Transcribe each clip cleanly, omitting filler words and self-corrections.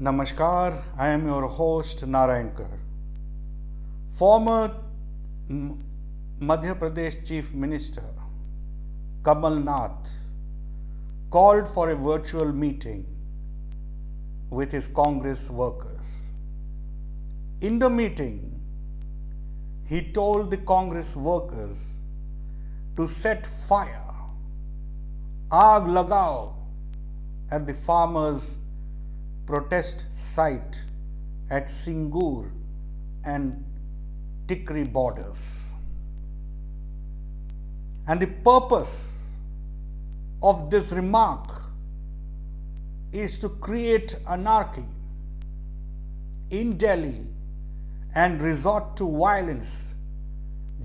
Namaskar, I am your host Narayankar. Former Madhya Pradesh Chief Minister Kamal Nath called for a virtual meeting with his Congress workers. In the meeting, he told the Congress workers to set fire, aag lagao, at the farmers' protest site at Singur and Tikri borders. And the purpose of this remark is to create anarchy in Delhi and resort to violence,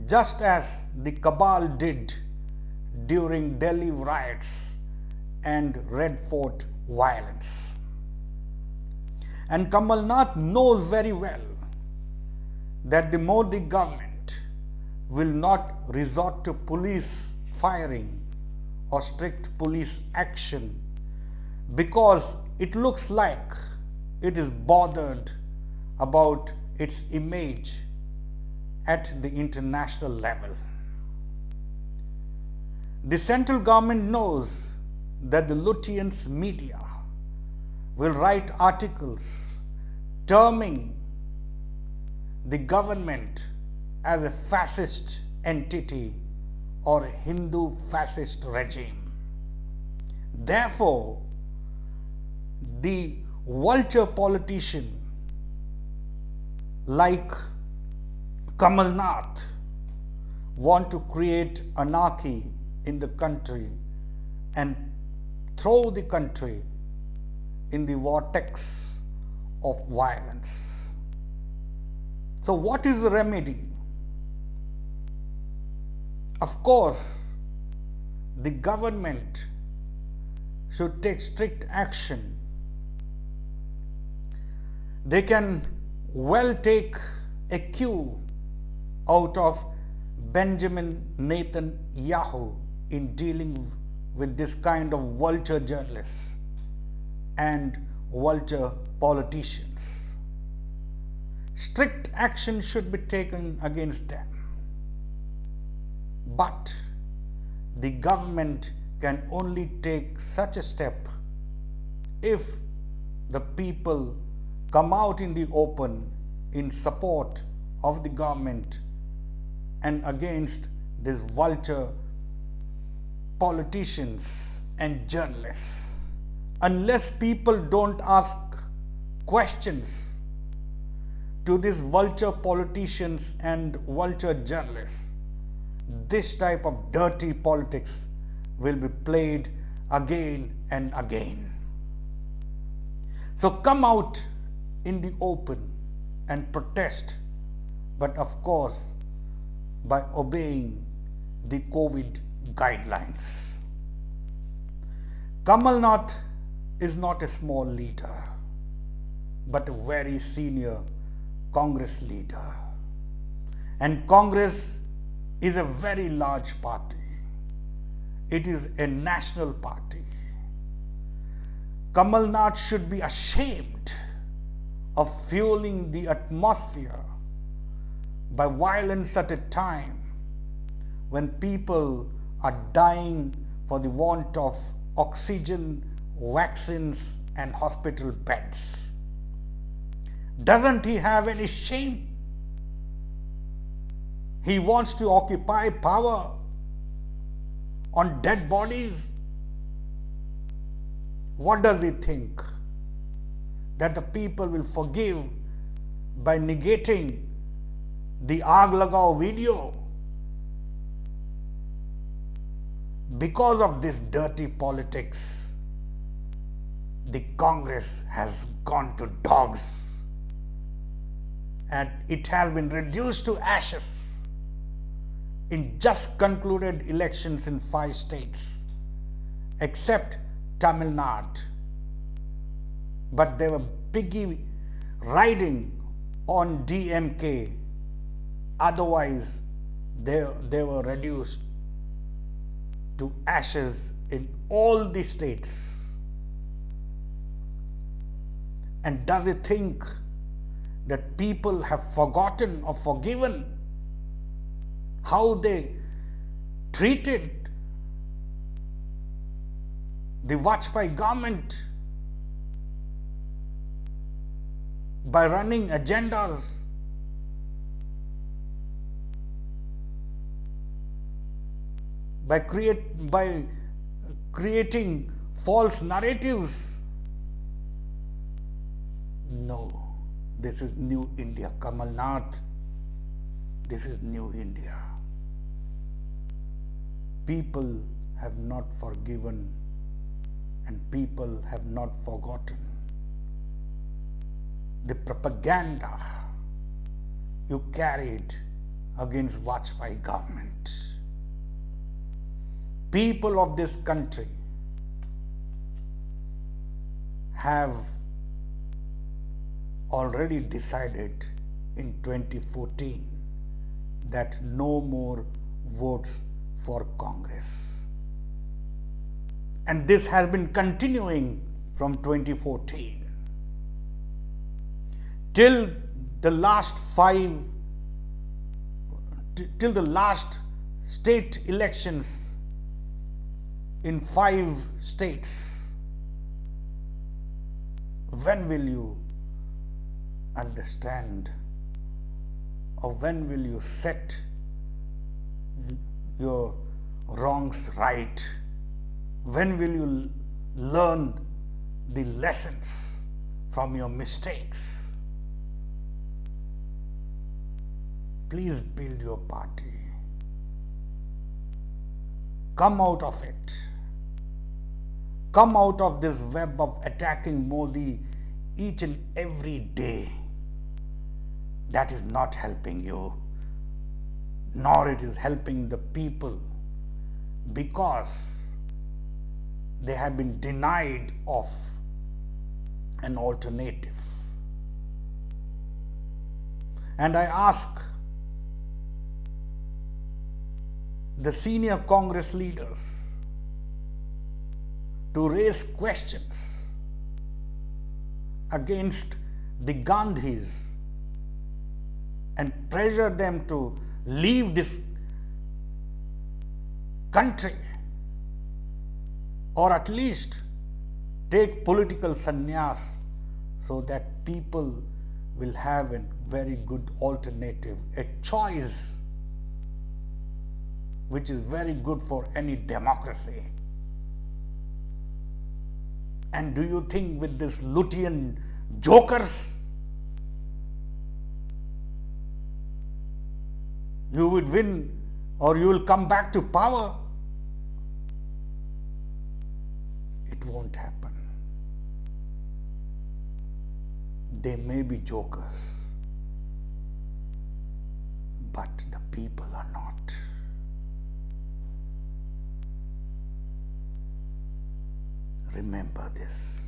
just as the Kamal did during Delhi riots and Red Fort violence. And Kamal Nath knows very well that the Modi government will not resort to police firing or strict police action because it looks like it is bothered about its image at the international level. The central government knows that the Lutyens media will write articles terming the government as a fascist entity or a Hindu fascist regime. Therefore, the vulture politician like Kamal Nath want to create anarchy in the country and throw the country in the vortex of violence. So what is the remedy? Of course, the government should take strict action. They can well take a cue out of Benjamin Netanyahu in dealing with this kind of vulture journalists and vulture politicians. Strict action should be taken against them. But the government can only take such a step if the people come out in the open in support of the government and against these vulture politicians and journalists. Unless people don't ask questions to these vulture politicians and vulture journalists, this type of dirty politics will be played again and again. So come out in the open and protest, but of course by obeying the COVID guidelines. Kamal Nath is not a small leader, but a very senior Congress leader. And Congress is a very large party. It is a national party. Kamal Nath should be ashamed of fueling the atmosphere by violence at a time when people are dying for the want of oxygen, vaccines, and hospital beds. Doesn't he have any shame? He wants to occupy power on dead bodies. What does he think? That the people will forgive by negating the Aag Lagao video? Because of this dirty politics, the Congress has gone to dogs and it has been reduced to ashes in just concluded elections in 5 states, except Tamil Nadu. But they were biggie riding on DMK. Otherwise, they were reduced to ashes in all the states. And does he think that people have forgotten or forgiven how they treated the Vajpayee government by running agendas, by creating false narratives? No, this is new India. Kamal, Nath, this is new India. People have not forgiven and people have not forgotten the propaganda you carried against Vajpayee government. People of this country have already decided in 2014 that no more votes for Congress. And this has been continuing from 2014 till the last state elections in 5 states. When will you understand, or when will you set your wrongs right? When will you learn the lessons from your mistakes? Please build your party. Come out of it. Come out of this web of attacking Modi each and every day. That is not helping you, nor it is helping the people, because they have been denied of an alternative. And I ask the senior Congress leaders to raise questions against the Gandhis and pressure them to leave this country, or at least take political sannyas, so that people will have a very good alternative, a choice which is very good for any democracy. And do you think with this Lutian jokers you would win, or you will come back to power? It won't happen. They may be jokers, but the people are not. Remember this.